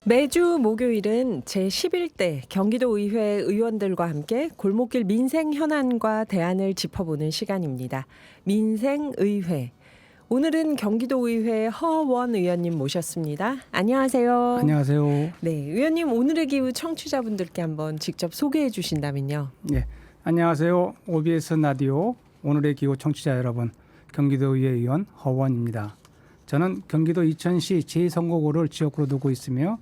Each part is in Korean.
매주 목요일은 제11대 경기도의회 의원들과 함께 골목길 민생 현안과 대안을 짚어보는 시간입니다. 민생의회. 오늘은 경기도의회 허원 의원님 모셨습니다. 안녕하세요. 안녕하세요. 네, 의원님 오늘의 기후 청취자분들께 한번 직접 소개해 주신다면요. 네, 안녕하세요. OBS 라디오 오늘의 기후 청취자 여러분, 경기도의회 의원 허원입니다. 저는 경기도 이천시 제2선거구를 지역구로 두고 있으며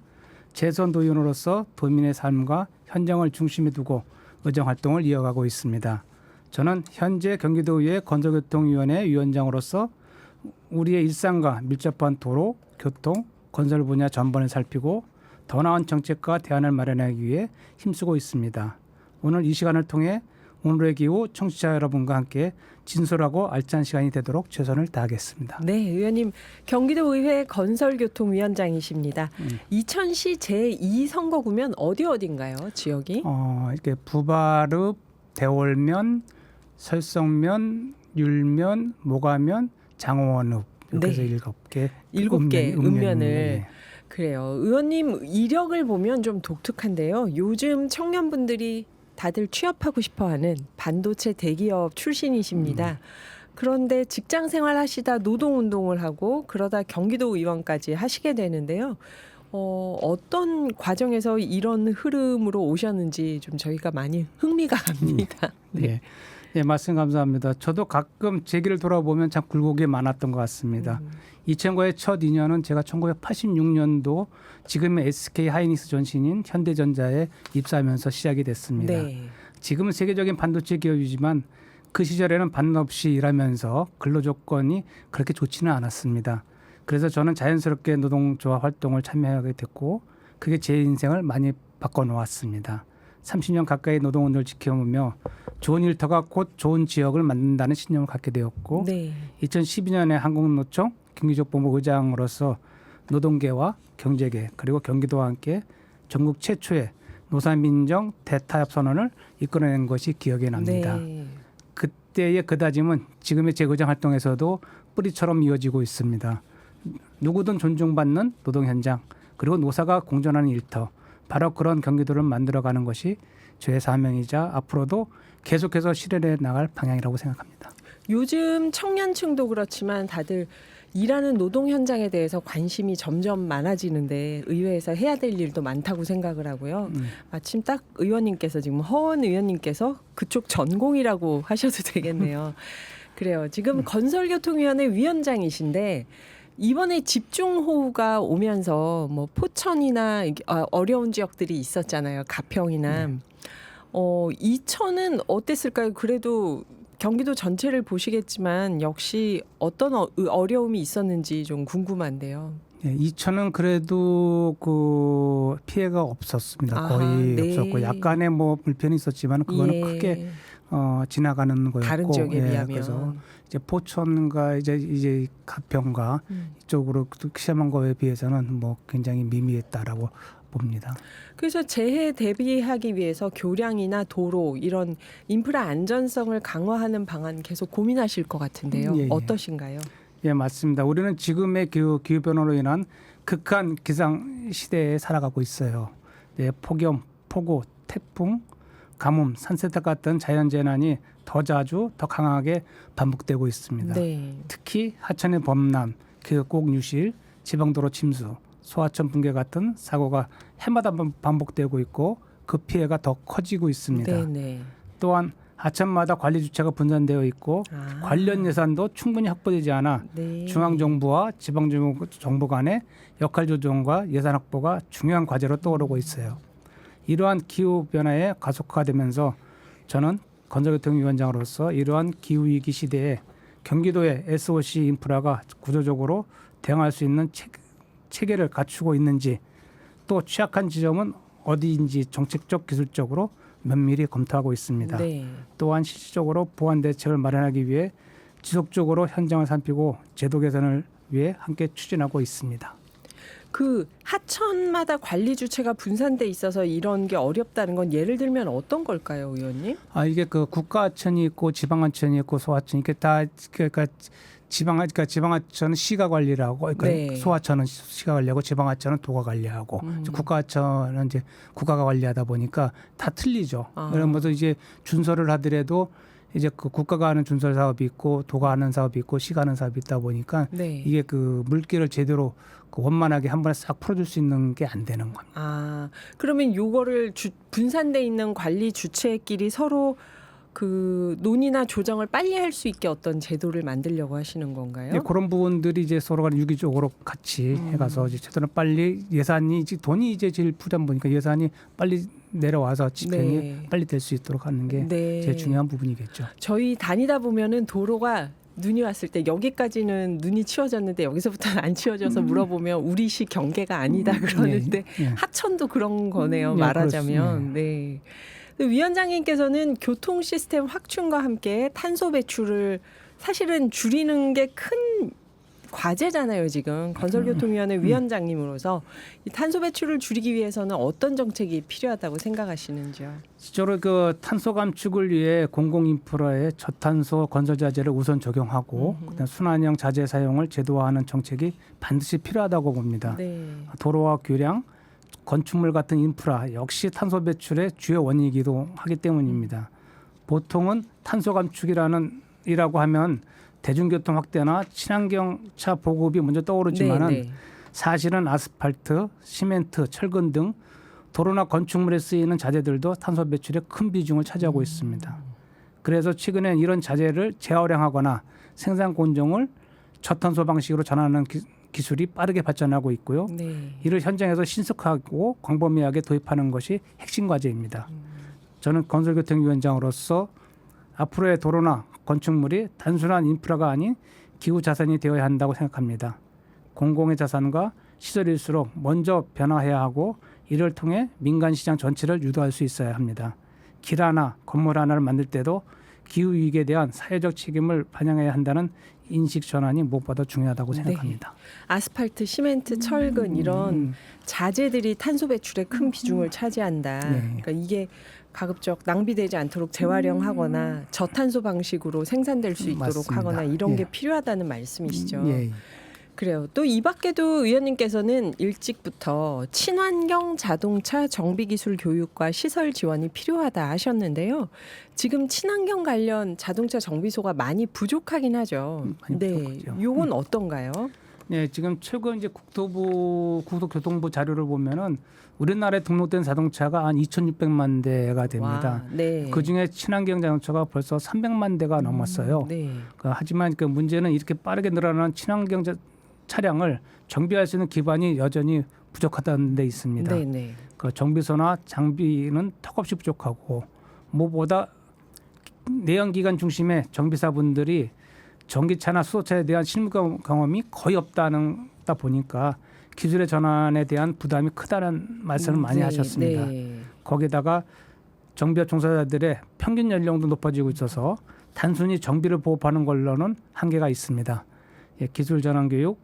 재선 도의원으로서 도민의 삶과 현장을 중심에 두고 의정활동을 이어가고 있습니다. 저는 현재 경기도의회 건설교통위원회 위원장으로서 우리의 일상과 밀접한 도로, 교통, 건설 분야 전반을 살피고 더 나은 정책과 대안을 마련하기 위해 힘쓰고 있습니다. 오늘 이 시간을 통해 오늘의 기후 청취자 여러분과 함께 진솔하고 알찬 시간이 되도록 최선을 다하겠습니다. 네, 의원님 경기도의회 건설교통위원장이십니다. 이천시 제2선거구면 어딘가요? 지역이? 이렇게 부바릅, 대월면, 설성면, 율면, 모가면, 장원읍 이렇게 해서 네. 7개. 7개 읍면을. 네. 그래요. 의원님 이력을 보면 좀 독특한데요. 요즘 청년분들이 다들 취업하고 싶어하는 반도체 대기업 출신이십니다. 그런데 직장 생활 하시다 노동운동을 하고 그러다 경기도 의원까지 하시게 되는데요. 어떤 과정에서 이런 흐름으로 오셨는지 좀 저희가 많이 흥미가 갑니다. 네. 네, 말씀 감사합니다. 저도 가끔 제 길을 돌아보면 참 굴곡이 많았던 것 같습니다. 2000과의 첫 인연은 제가 1986년도 지금의 SK 하이닉스 전신인 현대전자에 입사하면서 시작이 됐습니다. 네. 지금은 세계적인 반도체 기업이지만 그 시절에는 반 없이 일하면서 근로조건이 그렇게 좋지는 않았습니다. 그래서 저는 자연스럽게 노동조합 활동을 참여하게 됐고 그게 제 인생을 많이 바꿔놓았습니다. 30년 가까이 노동운동을 지켜보며 좋은 일터가 곧 좋은 지역을 만든다는 신념을 갖게 되었고 네. 2012년에 한국노총 경기족본부 의장으로서 노동계와 경제계 그리고 경기도와 함께 전국 최초의 노사민정 대타협 선언을 이끌어낸 것이 기억에 납니다. 네. 그때의 그 다짐은 지금의 제 의장 활동에서도 뿌리처럼 이어지고 있습니다. 누구든 존중받는 노동 현장 그리고 노사가 공존하는 일터 바로 그런 경기도를 만들어가는 것이 저의 사명이자 앞으로도 계속해서 실현해 나갈 방향이라고 생각합니다. 요즘 청년층도 그렇지만 다들 일하는 노동 현장에 대해서 관심이 점점 많아지는데 의회에서 해야 될 일도 많다고 생각을 하고요. 마침 딱 의원님께서 지금 허원 의원님께서 그쪽 전공이라고 하셔도 되겠네요. 그래요. 지금 건설교통위원회 위원장이신데 이번에 집중호우가 오면서 뭐 포천이나 어려운 지역들이 있었잖아요. 가평이나. 이천은 어땠을까요? 그래도 경기도 전체를 보시겠지만 역시 어떤 어려움이 있었는지 좀 궁금한데요. 네, 이천은 그래도 그 피해가 없었습니다. 거의 네. 없었고 약간의 뭐 불편이 있었지만 그거는 크게 지나가는 거였고 다른 지역에 비하면 그래서 이제 포천과 이제 가평과 이쪽으로 시험한 거에 비해서는 뭐 굉장히 미미했다라고 봅니다. 그래서 재해 대비하기 위해서 교량이나 도로 이런 인프라 안전성을 강화하는 방안 계속 고민하실 것 같은데요. 예. 어떠신가요? 예, 맞습니다. 우리는 지금의 기후 변화로 인한 극한 기상 시대에 살아가고 있어요. 네, 폭염, 폭우, 태풍, 가뭄, 산세탁 같은 자연재난이 더 자주, 더 강하게 반복되고 있습니다. 네. 특히 하천의 범람, 계곡 유실, 지방도로 침수, 소하천 붕괴 같은 사고가 해마다 반복되고 있고 그 피해가 더 커지고 있습니다. 네네. 또한 하천마다 관리 주체가 분산되어 있고 관련 예산도 충분히 확보되지 않아 네. 중앙정부와 지방정부 간의 역할 조정과 예산 확보가 중요한 과제로 떠오르고 있어요. 이러한 기후변화에 가속화되면서 저는 건설교통위원장으로서 이러한 기후위기 시대에 경기도의 SOC 인프라가 구조적으로 대응할 수 있는 체계를 갖추고 있는지 또 취약한 지점은 어디인지 정책적 기술적으로 면밀히 검토하고 있습니다. 네. 또한 실질적으로 보완 대책을 마련하기 위해 지속적으로 현장을 살피고 제도 개선을 위해 함께 추진하고 있습니다. 그 하천마다 관리 주체가 분산돼 있어서 이런 게 어렵다는 건 예를 들면 어떤 걸까요, 의원님? 이게 그 국가 하천이 있고 지방 하천이 있고 소하천이 이렇게 다 그러니까 지방하천은 시가 관리를 하고, 그러니까 네. 소하천은 시가 관리하고 지방하천은 도가 관리하고, 국가하천은 이제 국가가 관리하다 보니까 다 틀리죠. 그러면서 이제 준설을 하더라도 이제 그 국가가 하는 준설 사업이 있고 도가 하는 사업이 있고 시가 하는 사업이 있다 보니까 네. 이게 그 물기를 제대로 그 원만하게 한 번에 싹 풀어줄 수 있는 게 안 되는 겁니다. 아, 그러면 요거를 분산돼 있는 관리 주체끼리 서로 그 논의나 조정을 빨리 할 수 있게 어떤 제도를 만들려고 하시는 건가요? 예, 그런 부분들이 이제 서로가 유기적으로 같이 해가서 이제 최대한 빨리 예산이 이제 돈이 이제 제일 부담 보니까 예산이 빨리 내려와서 집행이 네. 빨리 될 수 있도록 하는 게 네. 제일 중요한 부분이겠죠. 저희 다니다 보면은 도로가 눈이 왔을 때 여기까지는 눈이 치워졌는데 여기서부터는 안 치워져서 물어보면 우리시 경계가 아니다 그러는데 예, 예. 하천도 그런 거네요. 예, 말하자면. 네. 위원장님께서는 교통 시스템 확충과 함께 탄소 배출을 사실은 줄이는 게 큰 과제잖아요. 지금 건설교통위원회 위원장님으로서 이 탄소 배출을 줄이기 위해서는 어떤 정책이 필요하다고 생각하시는지요? 실제로 그 탄소 감축을 위해 공공 인프라에 저탄소 건설 자재를 우선 적용하고 그다음 순환형 자재 사용을 제도화하는 정책이 반드시 필요하다고 봅니다. 네. 도로와 교량, 건축물 같은 인프라 역시 탄소 배출의 주요 원인이기도 하기 때문입니다. 보통은 탄소 감축이라고 하면 대중교통 확대나 친환경차 보급이 먼저 떠오르지만은 네, 네. 사실은 아스팔트, 시멘트, 철근 등 도로나 건축물에 쓰이는 자재들도 탄소 배출에 큰 비중을 차지하고 있습니다. 그래서 최근엔 이런 자재를 재활용하거나 생산 공정을 저탄소 방식으로 전환하는 기술이 빠르게 발전하고 있고요. 네. 이를 현장에서 신속하고 광범위하게 도입하는 것이 핵심 과제입니다. 저는 건설교통위원장으로서 앞으로의 도로나 건축물이 단순한 인프라가 아닌 기후 자산이 되어야 한다고 생각합니다. 공공의 자산과 시설일수록 먼저 변화해야 하고 이를 통해 민간 시장 전체를 유도할 수 있어야 합니다. 길 하나, 건물 하나를 만들 때도 기후 위기에 대한 사회적 책임을 반영해야 한다는 인식 전환이 무엇보다 중요하다고 생각합니다. 아스팔트, 시멘트, 철근 이런 자재들이 탄소 배출에 큰 비중을 차지한다. 네. 그러니까 이게 가급적 낭비되지 않도록 재활용하거나 저탄소 방식으로 생산될 수 있도록 맞습니다. 하거나 이런 예. 게 필요하다는 말씀이시죠. 예. 그래요. 또 이 밖에도 의원님께서는 일찍부터 친환경 자동차 정비 기술 교육과 시설 지원이 필요하다 하셨는데요. 지금 친환경 관련 자동차 정비소가 많이 부족하긴 하죠. 많이 네, 부족하죠. 요건 어떤가요? 네, 지금 최근 이제 국토교통부 자료를 보면은 우리나라에 등록된 자동차가 한 2,600만 대가 됩니다. 와, 네. 그 중에 친환경 자동차가 벌써 300만 대가 넘었어요. 네. 하지만 그 문제는 이렇게 빠르게 늘어나는 친환경 차량을 정비할 수 있는 기반이 여전히 부족하다는 데 있습니다. 네, 네. 그 정비소나 장비는 턱없이 부족하고 무엇보다 내연기관 중심의 정비사분들이 전기차나 수소차에 대한 실무 경험이 거의 없다 보니까 기술의 전환에 대한 부담이 크다는 말씀을 많이 네, 하셨습니다. 네. 거기다가 정비업 종사자들의 평균 연령도 높아지고 있어서 단순히 정비를 보급하는 걸로는 한계가 있습니다. 예, 기술 전환 교육,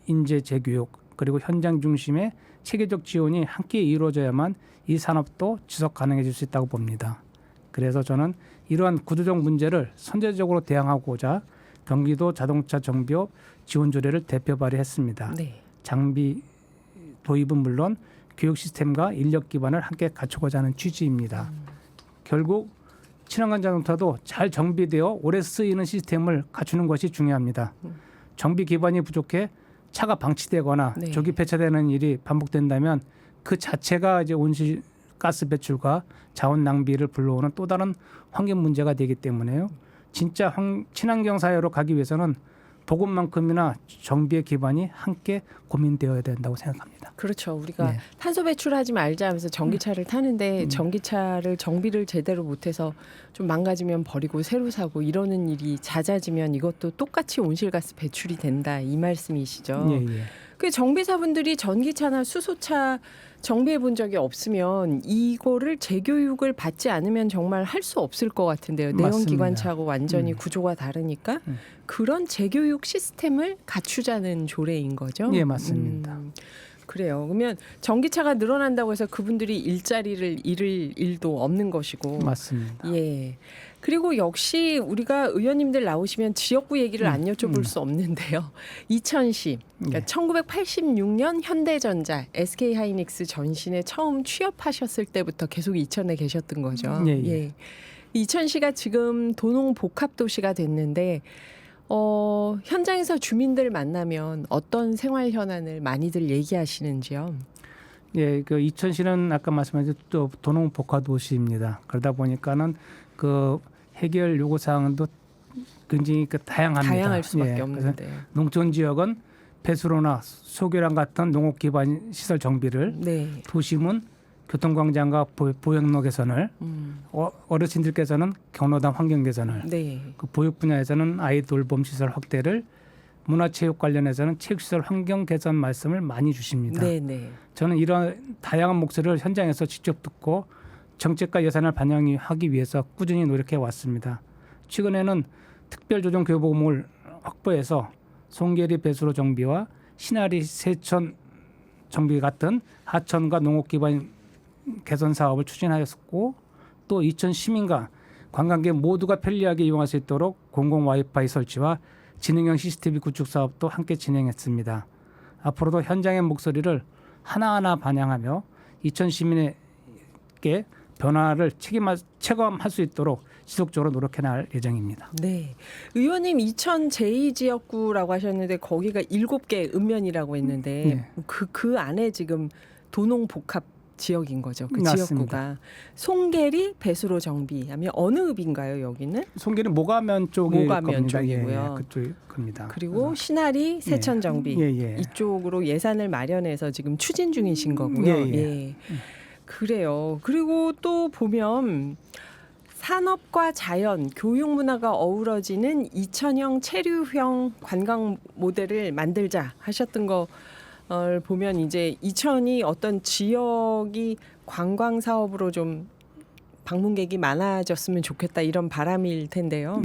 인재 재교육 그리고 현장 중심의 체계적 지원이 함께 이루어져야만 이 산업도 지속 가능해질 수 있다고 봅니다. 그래서 저는 이러한 구조적 문제를 선제적으로 대응하고자 경기도 자동차 정비업 지원 조례를 대표 발의했습니다. 네. 장비 도입은 물론 교육 시스템과 인력 기반을 함께 갖추고자 하는 취지입니다. 결국 친환경 자동차도 잘 정비되어 오래 쓰이는 시스템을 갖추는 것이 중요합니다. 정비 기반이 부족해 차가 방치되거나 네. 조기 폐차되는 일이 반복된다면 그 자체가 이제 온실가스 배출과 자원 낭비를 불러오는 또 다른 환경 문제가 되기 때문에요. 진짜 친환경 사회로 가기 위해서는 보급만큼이나 정비의 기반이 함께 고민되어야 된다고 생각합니다. 그렇죠. 우리가 네. 탄소 배출하지 말자 하면서 전기차를 타는데 전기차를 정비를 제대로 못해서 좀 망가지면 버리고 새로 사고 이러는 일이 잦아지면 이것도 똑같이 온실가스 배출이 된다 이 말씀이시죠. 예, 예. 그 정비사분들이 전기차나 수소차 정비해 본 적이 없으면 이거를 재교육을 받지 않으면 정말 할 수 없을 것 같은데요. 내연기관차하고 완전히 구조가 다르니까 그런 재교육 시스템을 갖추자는 조례인 거죠. 예, 맞습니다. 그래요. 그러면 전기차가 늘어난다고 해서 그분들이 일자리를 잃을 일도 없는 것이고. 맞습니다. 예. 그리고 역시 우리가 의원님들 나오시면 지역구 얘기를 안 여쭤볼 수 없는데요. 이천시, 그러니까 1986년 현대전자, SK하이닉스 전신에 처음 취업하셨을 때부터 계속 이천에 계셨던 거죠. 예. 이천시가 지금 도농 복합도시가 됐는데 현장에서 주민들 만나면 어떤 생활 현안을 많이들 얘기하시는지요? 예, 그 이천시는 아까 말씀하신 또 도농 복합도시입니다. 그러다 보니까는 그 해결 요구 사항도 굉장히 다양합니다. 다양할 수밖에 예, 없는데. 농촌 지역은 배수로나 소교량 같은 농업 기반 시설 정비를, 네. 도심은 교통광장과 보행로 개선을, 어르신들께서는 경로당 환경 개선을, 네. 그 보육 분야에서는 아이 돌봄 시설 확대를, 문화체육 관련해서는 체육시설 환경 개선 말씀을 많이 주십니다. 네, 네. 저는 이런 다양한 목소리를 현장에서 직접 듣고 정책과 예산을 반영하기 위해서 꾸준히 노력해 왔습니다. 최근에는 특별조정교보금을 확보해서 송계리 배수로 정비와 신하리 세천 정비 같은 하천과 농업 기반 개선 사업을 추진하였고, 또 이천 시민과 관광객 모두가 편리하게 이용할 수 있도록 공공 와이파이 설치와 지능형 CCTV 구축 사업도 함께 진행했습니다. 앞으로도 현장의 목소리를 하나하나 반영하며 이천 시민에게 변화를 체감할 수 있도록 지속적으로 노력해 나갈 예정입니다. 네. 의원님 이천 제2지역구라고 하셨는데 거기가 7개 읍면이라고 했는데 네. 그 안에 지금 도농 복합 지역인 거죠. 그 맞습니다. 지역구가. 송계리 배수로 정비 하면 어느 읍인가요, 여기는? 송계는 모가면 쪽일 모가면 겁니다. 쪽이고요. 그쪽 겁니다. 그리고 신하리 세천 정비 이쪽으로 예산을 마련해서 지금 추진 중이신 거고요. 예. 그래요. 그리고 또 보면 산업과 자연, 교육 문화가 어우러지는 이천형 체류형 관광 모델을 만들자 하셨던 걸 보면 이제 이천이 어떤 지역이 관광 사업으로 좀 방문객이 많아졌으면 좋겠다 이런 바람일 텐데요.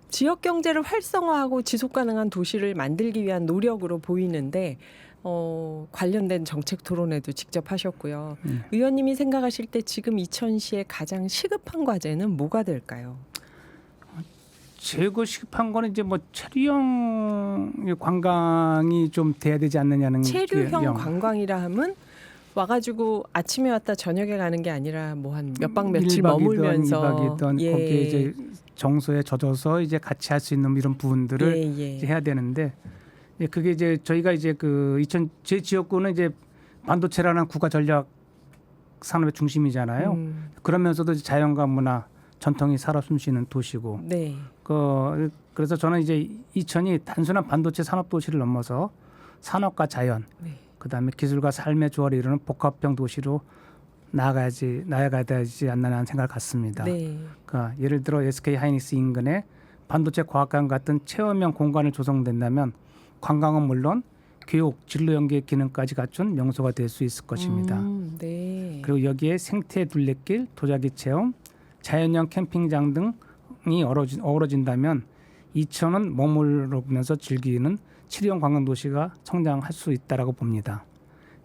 지역 경제를 활성화하고 지속 가능한 도시를 만들기 위한 노력으로 보이는데 관련된 정책 토론회도 직접 하셨고요. 의원님이 생각하실 때 지금 이천시의 가장 시급한 과제는 뭐가 될까요? 제일 시급한 거는 이제 뭐 체류형 관광이 좀 돼야 되지 않느냐는. 체류형 관광이라 하면 와가지고 아침에 왔다 저녁에 가는 게 아니라 뭐 한 몇 박 며칠 머물면서 2박이든 거기에 이제 정서에 젖어서 이제 같이 할 수 있는 이런 부분들을 이제 해야 되는데, 그게 이제 저희가 이제 그 이천 제 지역구는 이제 반도체라는 국가 전략 산업의 중심이잖아요. 그러면서도 자연과 문화, 전통이 살아 숨쉬는 도시고. 네. 그래서 저는 이제 이천이 단순한 반도체 산업 도시를 넘어서 산업과 자연, 그다음에 기술과 삶의 조화를 이루는 복합형 도시로 나아가야 되지 않나라는 생각을 갖습니다. 그러니까 예를 들어 SK 하이닉스 인근에 반도체 과학관 같은 체험형 공간을 조성된다면 관광은 물론 교육, 진로 연계 기능까지 갖춘 명소가 될 수 있을 것입니다. 그리고 여기에 생태 둘레길, 도자기 체험, 자연형 캠핑장 등이 어우러진다면 이천은 머무르면서 즐기는 체류형 관광 도시가 성장할 수 있다라고 봅니다.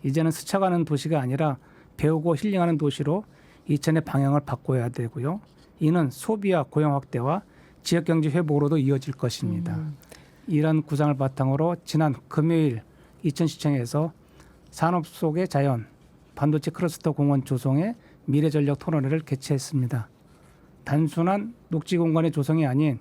이제는 스쳐가는 도시가 아니라 배우고 힐링하는 도시로 이천의 방향을 바꿔야 되고요. 이는 소비와 고용 확대와 지역 경제 회복으로도 이어질 것입니다. 이런 구상을 바탕으로 지난 금요일 이천시청에서 산업 속의 자연, 반도체 클러스터 공원 조성의 미래전략 토론회를 개최했습니다. 단순한 녹지 공간의 조성이 아닌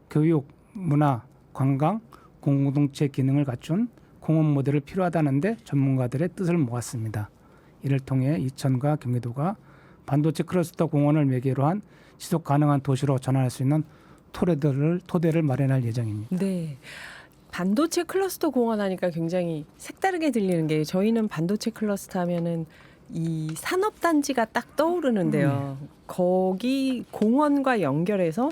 교육, 문화, 관광, 공동체 기능을 갖춘 공원 모델을 필요하다는데 전문가들의 뜻을 모았습니다. 이를 통해 이천과 경기도가 반도체 클러스터 공원을 매개로 한 지속 가능한 도시로 전환할 수 있는 토대를 마련할 예정입니다. 네. 반도체 클러스터 공원 하니까 굉장히 색다르게 들리는 게 저희는 반도체 클러스터 하면은 이 산업단지가 딱 떠오르는데요. 거기 공원과 연결해서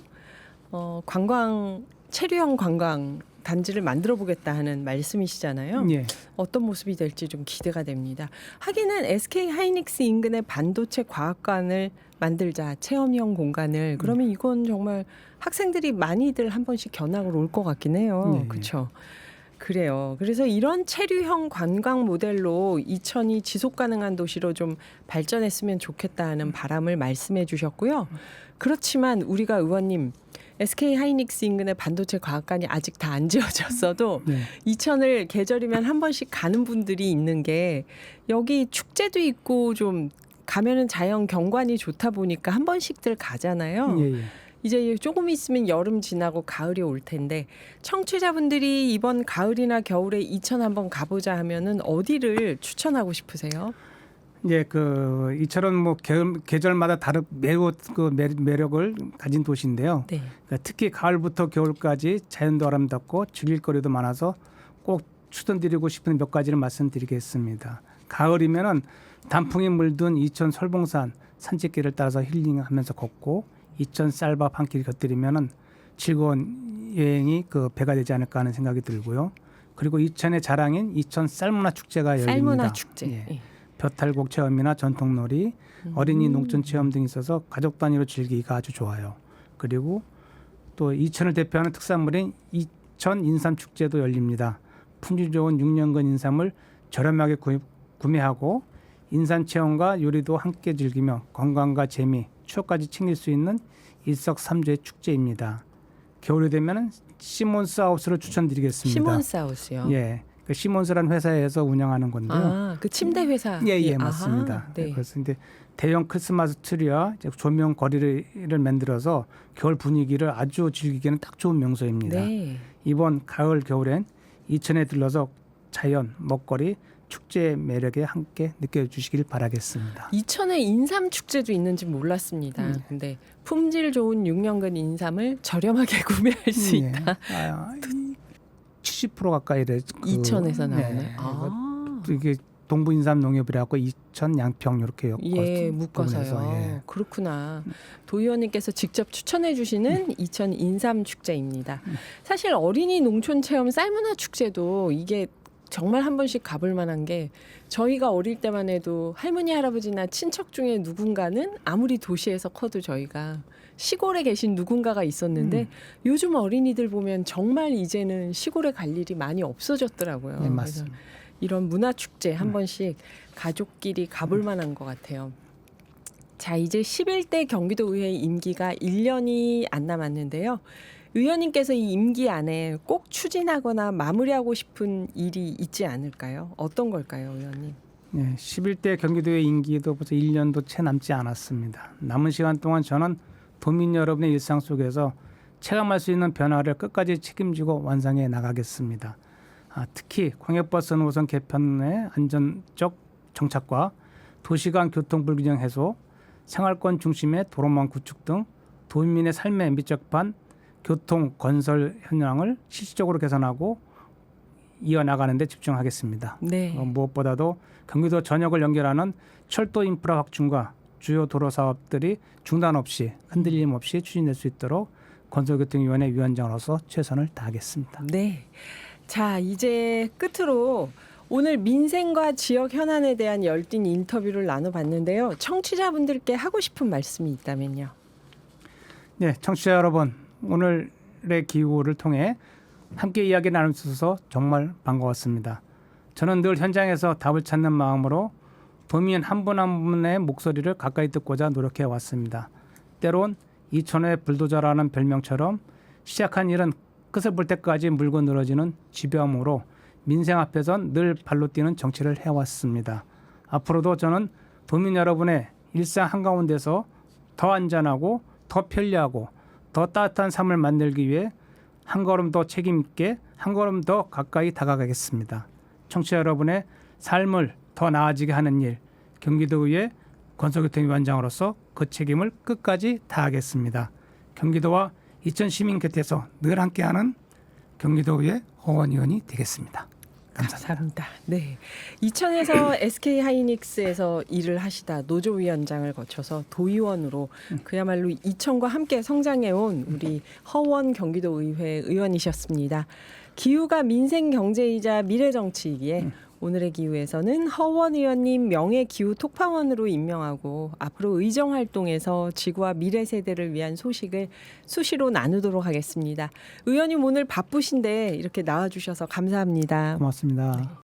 체류형 관광 단지를 만들어 보겠다 하는 말씀이시잖아요. 어떤 모습이 될지 좀 기대가 됩니다. 하기는 SK 하이닉스 인근의 반도체 과학관을 만들자, 체험형 공간을. 그러면 이건 정말 학생들이 많이들 한 번씩 견학을 올 것 같긴 해요. 그렇죠. 그래요. 그래서 이런 체류형 관광 모델로 이천이 지속 가능한 도시로 좀 발전했으면 좋겠다 하는 바람을 말씀해 주셨고요. 그렇지만 우리가 의원님 SK 하이닉스 인근의 반도체 과학관이 아직 다 안 지어졌어도 네. 이천을 계절이면 한 번씩 가는 분들이 있는 게 여기 축제도 있고 좀 가면은 자연 경관이 좋다 보니까 한 번씩들 가잖아요. 예, 예. 이제 조금 있으면 여름 지나고 가을이 올 텐데 청취자분들이 이번 가을이나 겨울에 이천 한번 가보자 하면은 어디를 추천하고 싶으세요? 이제 그 이처럼 뭐 계절마다 다른 매우 그 매력을 가진 도시인데요. 네. 그러니까 특히 가을부터 겨울까지 자연도 아름답고 즐길 거리도 많아서 꼭 추천드리고 싶은 몇 가지를 말씀드리겠습니다. 가을이면은 단풍이 물든 이천 설봉산 산책길을 따라서 힐링하면서 걷고 이천 쌀밥 한 끼 곁들이면은 즐거운 여행이 그 배가 되지 않을까 하는 생각이 들고요. 그리고 이천의 자랑인 이천 쌀문화 축제가 열립니다. 쌀문화 축제. 예. 예. 벼탈곡 체험이나 전통놀이, 어린이 농촌 체험 등이 있어서 가족 단위로 즐기기가 아주 좋아요. 그리고 또 이천을 대표하는 특산물인 이천 인삼 축제도 열립니다. 품질 좋은 6년근 인삼을 저렴하게 구매하고 인삼 체험과 요리도 함께 즐기며 건강과 재미, 추억까지 챙길 수 있는 일석삼조의 축제입니다. 겨울이 되면 시몬스 하우스를 추천드리겠습니다. 시몬스 하우스요. 예, 그 시몬스라는 회사에서 운영하는 건데요. 아, 그 침대 회사. 예, 아하, 맞습니다. 네. 그래서 이제 대형 크리스마스 트리와 이제 조명 거리를 만들어서 겨울 분위기를 아주 즐기기에는 딱 좋은 명소입니다. 네. 이번 가을 겨울엔 이천에 들러서 자연, 먹거리, 축제의 매력에 함께 느껴주시길 바라겠습니다. 이천에 인삼 축제도 있는지 몰랐습니다. 근데 품질 좋은 6년근 인삼을 저렴하게 구매할 수 예. 있다. 70% 가까이 그, 이천에서 나오네. 네. 아. 이게 동부 인삼 농협이라고 이천 양평 이렇게 예, 묶어서요. 부분에서, 예. 그렇구나. 도 의원님께서 직접 추천해 주시는 이천 인삼 축제입니다. 사실 어린이 농촌 체험 쌀문화 축제도 이게 정말 한 번씩 가볼 만한 게 저희가 어릴 때만 해도 할머니 할아버지나 친척 중에 누군가는 아무리 도시에서 커도 저희가 시골에 계신 누군가가 있었는데 요즘 어린이들 보면 정말 이제는 시골에 갈 일이 많이 없어졌더라고요. 네, 맞습니다. 그래서 이런 문화 축제 한 번씩 가족끼리 가볼 만한 것 같아요. 자, 이제 11대 경기도의회 임기가 1년이 안 남았는데요. 의원님께서 이 임기 안에 꼭 추진하거나 마무리하고 싶은 일이 있지 않을까요? 어떤 걸까요, 의원님? 네, 11대 경기도의 임기도 벌써 1년도 채 남지 않았습니다. 남은 시간 동안 저는 도민 여러분의 일상 속에서 체감할 수 있는 변화를 끝까지 책임지고 완성해 나가겠습니다. 특히 광역버스 노선 개편의 안전적 정착과 도시간 교통 불균형 해소, 생활권 중심의 도로망 구축 등 도민의 삶에 밀접한 교통 건설 현황을 실질적으로 개선하고 이어나가는 데 집중하겠습니다. 네. 무엇보다도 경기도 전역을 연결하는 철도 인프라 확충과 주요 도로 사업들이 중단 없이 흔들림 없이 추진될 수 있도록 건설교통위원회 위원장으로서 최선을 다하겠습니다. 네. 자, 이제 끝으로 오늘 민생과 지역 현안에 대한 열띤 인터뷰를 나눠봤는데요. 청취자분들께 하고 싶은 말씀이 있다면요. 네, 청취자 여러분, 오늘의 기후를 통해 함께 이야기 나눌 수 있어서 정말 반가웠습니다. 저는 늘 현장에서 답을 찾는 마음으로 도민 한 분 한 분의 목소리를 가까이 듣고자 노력해 왔습니다. 때론 이천의 불도저라는 별명처럼 시작한 일은 끝을 볼 때까지 물고 늘어지는 지배함으로 민생 앞에선 늘 발로 뛰는 정치를 해왔습니다. 앞으로도 저는 도민 여러분의 일상 한가운데서 더 안전하고 더 편리하고 더 따뜻한 삶을 만들기 위해 한 걸음 더 책임 있게 한 걸음 더 가까이 다가가겠습니다. 청취자 여러분의 삶을 더 나아지게 하는 일, 경기도의회 건설교통위원장으로서 그 책임을 끝까지 다하겠습니다. 경기도와 이천 시민 곁에서 늘 함께하는 경기도의회 허원 의원이 되겠습니다. 감사합니다. 네. 이천에서 SK 하이닉스에서 일을 하시다 노조위원장을 거쳐서 도의원으로 그야말로 이천과 함께 성장해온 우리 허원 경기도의회 의원이셨습니다. 기후가 민생 경제이자 미래 정치이기에 오늘의 기후에서는 허원 의원님 명예기후 톡방원으로 임명하고 앞으로 의정 활동에서 지구와 미래 세대를 위한 소식을 수시로 나누도록 하겠습니다. 의원님 오늘 바쁘신데 이렇게 나와주셔서 감사합니다. 고맙습니다.